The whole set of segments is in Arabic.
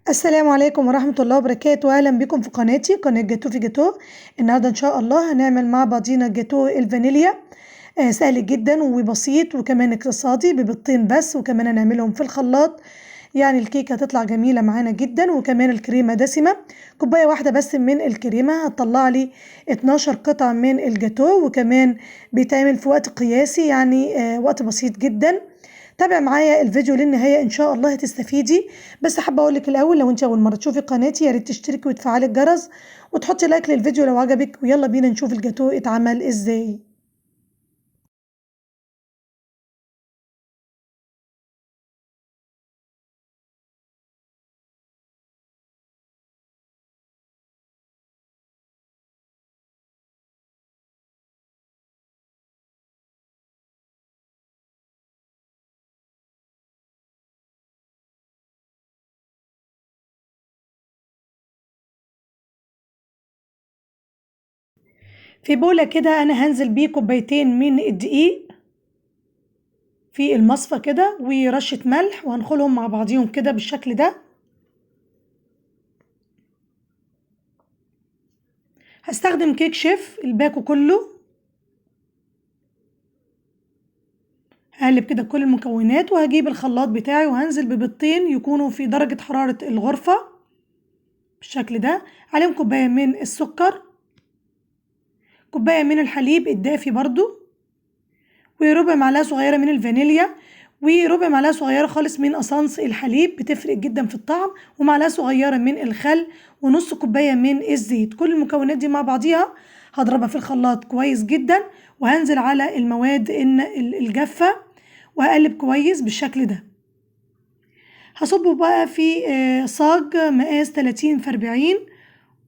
السلام عليكم ورحمة الله وبركاته. أهلا بكم في قناتي قناة جاتو في جاتو. النهاردة إن شاء الله هنعمل مع بعضينا جاتو الفانيليا. سهل جدا وبسيط وكمان اقتصادي ببيضتين بس، وكمان هنعملهم في الخلاط. يعني الكيكة هتطلع جميلة معانا جدا، وكمان الكريمة دسمة. كوباية واحدة بس من الكريمة هتطلع لي 12 قطعة من الجاتو، وكمان بيتعمل في وقت قياسي، يعني وقت بسيط جدا. تابع معايا الفيديو للنهاية إن شاء الله هتستفيدي. بس حابة أقولك الأول، لو أنت أول مرة تشوفي قناتي يا ريت تشتركي وتفعلي الجرس وتحطي لايك للفيديو لو عجبك، ويلا بينا نشوف الجاتو اتعمل إزاي. في بولة كده أنا هنزل بيه كوبايتين من الدقيق في المصفى كده، ورشة ملح، وهنخلهم مع بعضيهم كده بالشكل ده. هستخدم كيك شيف الباكو كله. هقلب كده كل المكونات، وهجيب الخلاط بتاعي وهنزل ببيضتين يكونوا في درجة حرارة الغرفة بالشكل ده. عليهم كوباية من السكر، كوباية من الحليب الدافي برضو، وربع معلقة صغيرة من الفانيليا، وربع معلقة صغيرة خالص من أسانس الحليب بتفرق جدا في الطعم، ومعلقة صغيرة من الخل، ونص كوباية من الزيت. كل المكونات دي مع بعضيها هضربها في الخلاط كويس جدا، وهنزل على المواد الجافة وهقلب كويس بالشكل ده. هصبه بقى في صاج مقاس 30 في 40،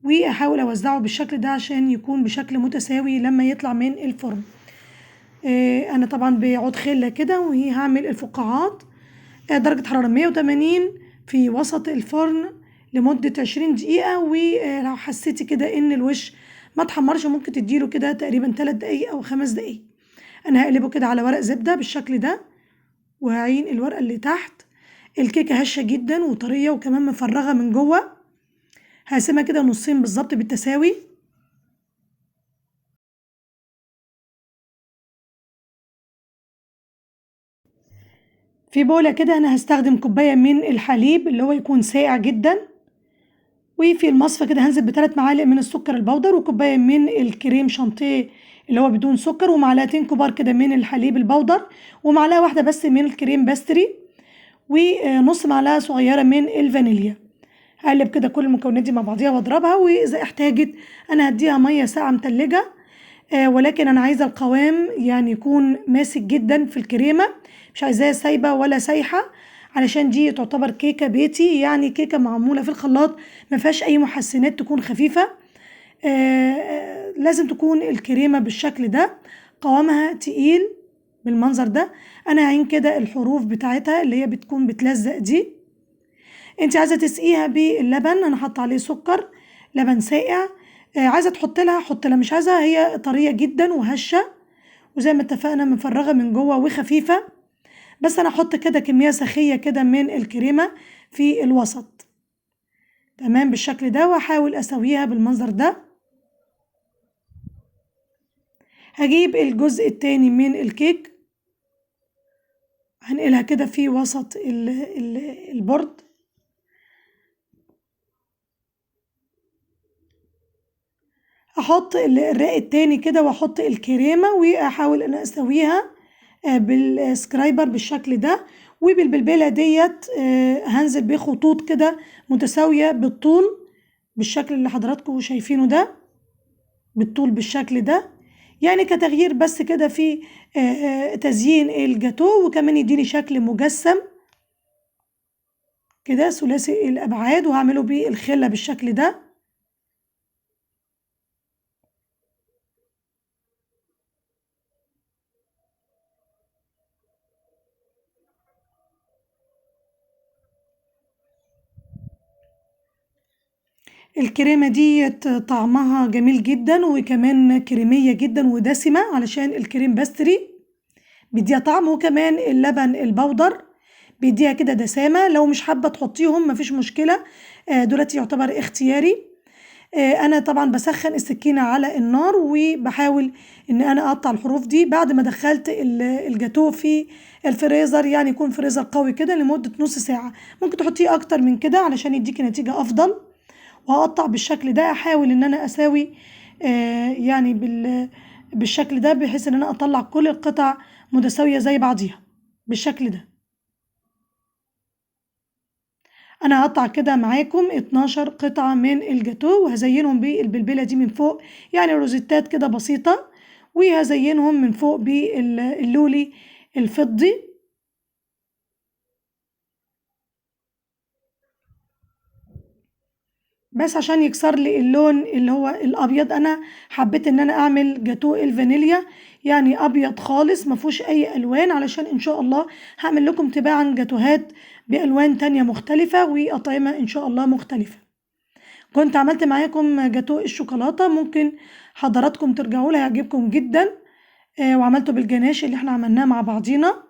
واحاول اوزعه بالشكل ده عشان يكون بشكل متساوي لما يطلع من الفرن. انا طبعا بعود خله كده، وهي هعمل الفقاعات درجه حراره 180 في وسط الفرن لمده 20 دقيقه. ولو حسيتي كده ان الوش ما اتحمرش، ممكن تديله كده تقريبا 3 دقايق او 5 دقايق. انا هقلبه كده على ورق زبده بالشكل ده، وهعين الورقه اللي تحت. الكيكه هشه جدا وطريه وكمان مفرغه من جوه. هقسمها كده نصين بالظبط بالتساوي. في بولة كده أنا هستخدم كوباية من الحليب اللي هو يكون ساقع جدا، وفي المصفى كده هنزل ب3 معالق من السكر البودر، وكوباية من الكريم شانتيه اللي هو بدون سكر، ومعلقتين كبار كده من الحليب البودر، ومعلقة واحدة بس من الكريم باستري، ونص معلقة صغيرة من الفانيليا. هقلب كده كل المكونات دي مع بعضيها واضربها، وإذا احتاجت أنا هديها مية ساقعة متلجة. ولكن أنا عايزة القوام يعني يكون ماسك جدا في الكريمة، مش عايزاها سايبة ولا سايحة، علشان دي تعتبر كيكة بيتي، يعني كيكة معمولة في الخلاط ما فيهاش أي محسنات، تكون خفيفة. لازم تكون الكريمة بالشكل ده، قوامها تقيل بالمنظر ده. أنا هعين كده الحروف بتاعتها اللي هي بتكون بتلزق دي. انت عايزة تسقيها باللبن، أنا حاطة عليه سكر لبن ساقع. عايزة تحط لها حط لها، مش عايزة، هي طرية جدا وهشة، وزي ما اتفقنا مفرغة من جوه وخفيفة. بس انا احط كده كمية سخية كده من الكريمة في الوسط تمام بالشكل ده، واحاول اسويها بالمنظر ده. هجيب الجزء التاني من الكيك، هنقلها كده في وسط البورد. احط الرق التاني كده، واحط الكريمة، واحاول ان اسويها بالسكرايبر بالشكل ده. وبالبلبلة ديت هنزل بخطوط كده متساوية بالطول بالشكل اللي حضراتكم شايفينه ده، بالطول بالشكل ده، يعني كتغيير بس كده في تزيين الجاتو، وكمان يديني شكل مجسم كده ثلاثي الأبعاد. وهعمله بالخلة بالشكل ده. الكريمة دي طعمها جميل جدا، وكمان كريمية جدا ودسمة علشان الكريم باستري بيديها طعم، وكمان اللبن البودر بيديها كده دسامة. لو مش حابة تحطيهم مفيش مشكلة، دلوقتي يعتبر اختياري. انا طبعا بسخن السكينة على النار وبحاول ان انا اقطع الحروف دي بعد ما دخلت الجاتوه في الفريزر، يعني يكون فريزر قوي كده لمدة نص ساعة. ممكن تحطيه اكتر من كده علشان يديكي نتيجة افضل. وهقطع بالشكل ده، احاول ان انا اساوي يعني بالشكل ده بحيث ان انا اطلع كل القطع متساوية زي بعضيها بالشكل ده. انا هقطع كده معاكم 12 قطعة من الجاتو وهزينهم بالبلبلة دي من فوق، يعني روزيتات كده بسيطة، وهزينهم من فوق باللولي الفضي. بس عشان يكسر لي اللون اللي هو الابيض، انا حبيت ان انا اعمل جاتو الفانيليا يعني ابيض خالص ما فيهوش اي الوان، علشان ان شاء الله هعمل لكم تباعا جاتوهات بالوان تانية مختلفة واطعمة ان شاء الله مختلفة. كنت عملت معاكم جاتو الشوكولاتة، ممكن حضراتكم ترجعوا له هيعجبكم جدا. وعملته بالجناش اللي احنا عملناه مع بعضينا.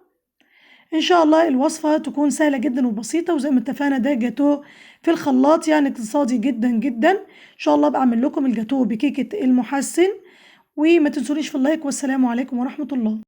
ان شاء الله الوصفة تكون سهلة جدا وبسيطة، وزي ما اتفقنا ده جاتو في الخلاط يعني اقتصادي جدا جدا. ان شاء الله بعمل لكم الجاتو بكيكة المحسن. وما تنسونيش في اللايك، والسلام عليكم ورحمة الله.